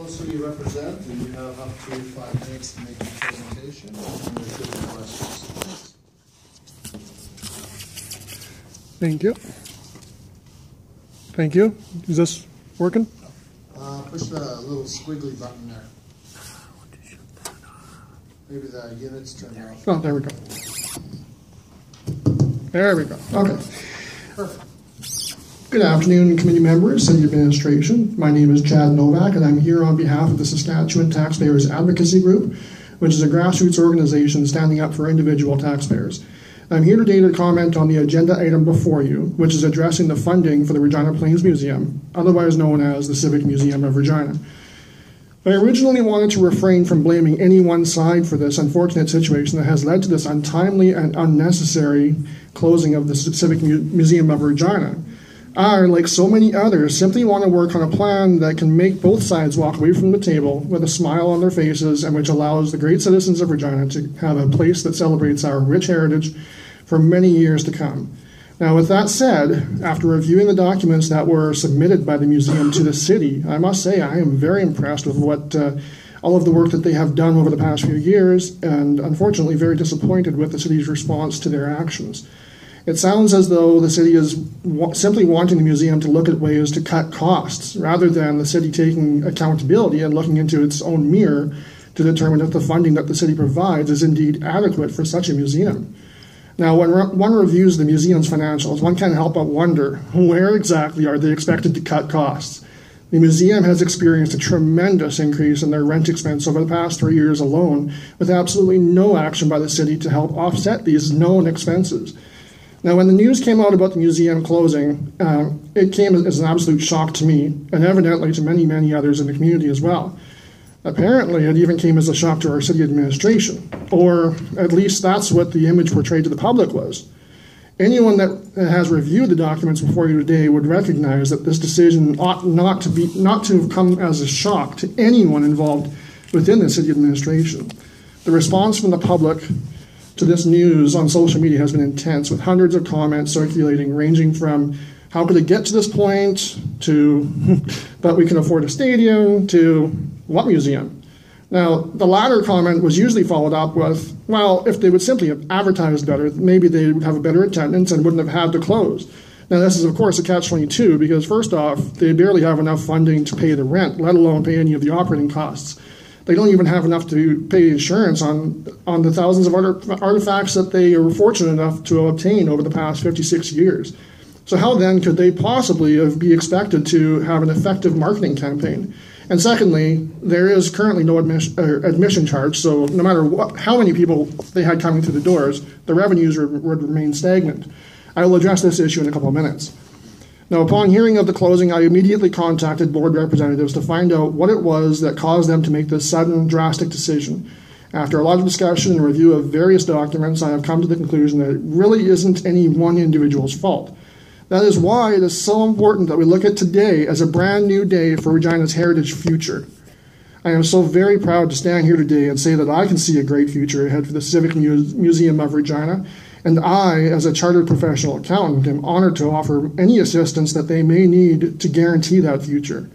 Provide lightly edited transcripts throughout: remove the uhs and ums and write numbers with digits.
us who you represent, and you have up to 5 minutes to make your presentation, and there should be questions. Thank you. Thank you. Is this working? Push the little squiggly button there. Maybe the unit's turned off. Oh, there we go. There we go. Okay. Perfect. Good afternoon, committee members, city administration. My name is Chad Novak, and I'm here on behalf of the Saskatchewan Taxpayers Advocacy Group, which is a grassroots organization standing up for individual taxpayers. I'm here today to comment on the agenda item before you, which is addressing the funding for the Regina Plains Museum, otherwise known as the Civic Museum of Regina. I originally wanted to refrain from blaming any one side for this unfortunate situation that has led to this untimely and unnecessary closing of the Civic Museum of Regina. I, like so many others, simply want to work on a plan that can make both sides walk away from the table with a smile on their faces and which allows the great citizens of Regina to have a place that celebrates our rich heritage for many years to come. Now, with that said, after reviewing the documents that were submitted by the museum to the city, I must say I am very impressed with what all of the work that they have done over the past few years, and unfortunately very disappointed with the city's response to their actions. It sounds as though the city is simply wanting the museum to look at ways to cut costs, rather than the city taking accountability and looking into its own mirror to determine if the funding that the city provides is indeed adequate for such a museum. Now, when one reviews the museum's financials, one can't help but wonder, where exactly are they expected to cut costs? The museum has experienced a tremendous increase in their rent expense over the past 3 years alone, with absolutely no action by the city to help offset these known expenses. Now, when the news came out about the museum closing, it came as an absolute shock to me, and evidently to many, many others in the community as well. Apparently, it even came as a shock to our city administration, or at least that's what the image portrayed to the public was. Anyone that has reviewed the documents before you today would recognize that this decision ought not to have come as a shock to anyone involved within the city administration. The response from the public to this news on social media has been intense, with hundreds of comments circulating, ranging from how could it get to this point, to but we can afford a stadium, to what museum? Now, the latter comment was usually followed up with, well, if they would simply have advertised better, maybe they would have a better attendance and wouldn't have had to close. Now, this is, of course, a catch-22, because first off, they barely have enough funding to pay the rent, let alone pay any of the operating costs. They don't even have enough to pay insurance on the thousands of artifacts that they were fortunate enough to obtain over the past 56 years. So how then could they possibly be expected to have an effective marketing campaign? And secondly, there is currently no admission charge, so no matter how many people they had coming through the doors, the revenues would remain stagnant. I will address this issue in a couple of minutes. Now, upon hearing of the closing, I immediately contacted board representatives to find out what it was that caused them to make this sudden, drastic decision. After a lot of discussion and review of various documents, I have come to the conclusion that it really isn't any one individual's fault. That is why it is so important that we look at today as a brand new day for Regina's heritage future. I am so very proud to stand here today and say that I can see a great future ahead for the Civic Museum of Regina, and I, as a chartered professional accountant, am honored to offer any assistance that they may need to guarantee that future.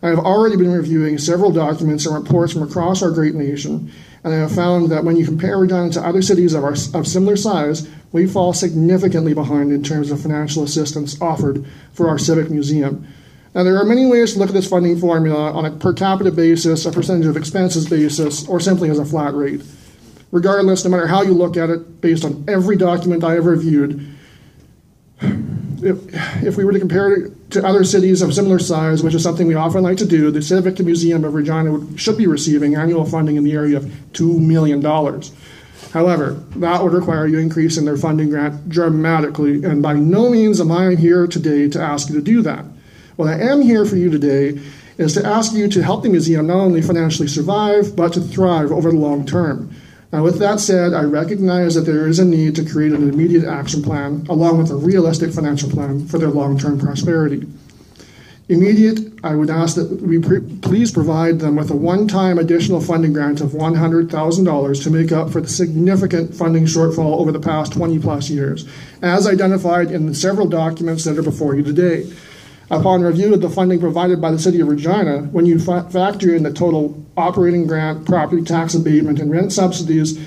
I have already been reviewing several documents and reports from across our great nation, and I have found that when you compare Regina to other cities of similar size, we fall significantly behind in terms of financial assistance offered for our Civic Museum. Now, there are many ways to look at this funding formula on a per capita basis, a percentage of expenses basis, or simply as a flat rate. Regardless, no matter how you look at it, based on every document I have reviewed, if we were to compare it to other cities of similar size, which is something we often like to do, the Civic Museum of Regina should be receiving annual funding in the area of $2 million. However, that would require you increasing their funding grant dramatically, and by no means am I here today to ask you to do that. What I am here for you today is to ask you to help the museum not only financially survive, but to thrive over the long term. Now, with that said, I recognize that there is a need to create an immediate action plan, along with a realistic financial plan for their long-term prosperity. I would ask that we please provide them with a one-time additional funding grant of $100,000 to make up for the significant funding shortfall over the past 20-plus years, as identified in the several documents that are before you today. Upon review of the funding provided by the City of Regina, when you factor in the total operating grant, property tax abatement, and rent subsidies,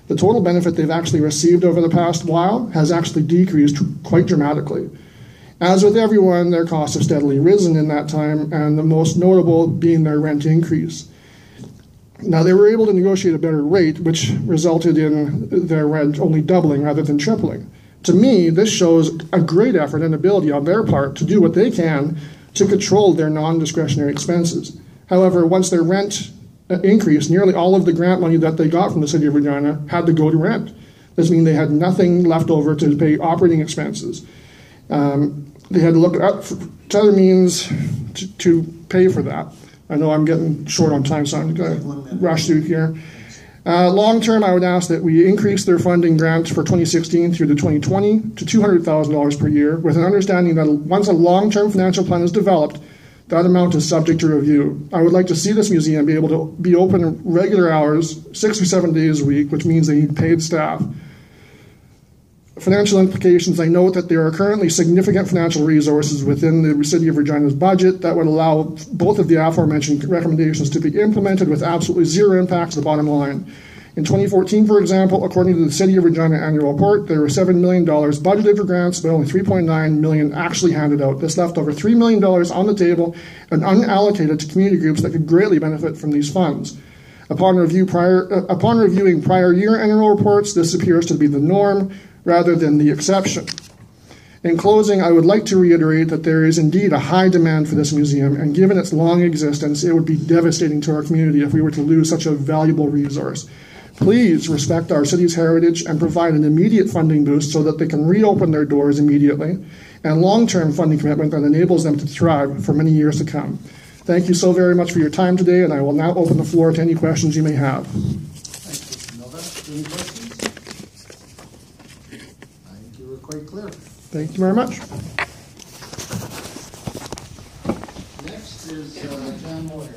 the total benefit they've actually received over the past while has actually decreased quite dramatically. As with everyone, their costs have steadily risen in that time, and the most notable being their rent increase. Now, they were able to negotiate a better rate, which resulted in their rent only doubling rather than tripling. To me, this shows a great effort and ability on their part to do what they can to control their non-discretionary expenses. However, once their rent increased, nearly all of the grant money that they got from the City of Regina had to go to rent. This means they had nothing left over to pay operating expenses. They had to look to other means to pay for that. I know I'm getting short on time, so I'm going to rush through here. Long term, I would ask that we increase their funding grant for 2016 through to 2020 to $200,000 per year, with an understanding that once a long-term financial plan is developed, that amount is subject to review. I would like to see this museum be able to be open regular hours, 6 or 7 days a week, which means they need paid staff. Financial implications, I note that there are currently significant financial resources within the City of Regina's budget that would allow both of the aforementioned recommendations to be implemented with absolutely zero impact to the bottom line. In 2014, for example, according to the City of Regina annual report, there were $7 million budgeted for grants, but only $3.9 million actually handed out. This left over $3 million on the table and unallocated to community groups that could greatly benefit from these funds. Upon reviewing prior year annual reports, this appears to be the norm rather than the exception. In closing, I would like to reiterate that there is indeed a high demand for this museum, and given its long existence, it would be devastating to our community if we were to lose such a valuable resource. Please respect our city's heritage and provide an immediate funding boost so that they can reopen their doors immediately, and long-term funding commitment that enables them to thrive for many years to come. Thank you so very much for your time today, and I will now open the floor to any questions you may have. Thank you, Mr. Novak. Any questions? I think you were quite clear. Thank you very much. Next is John Moyer.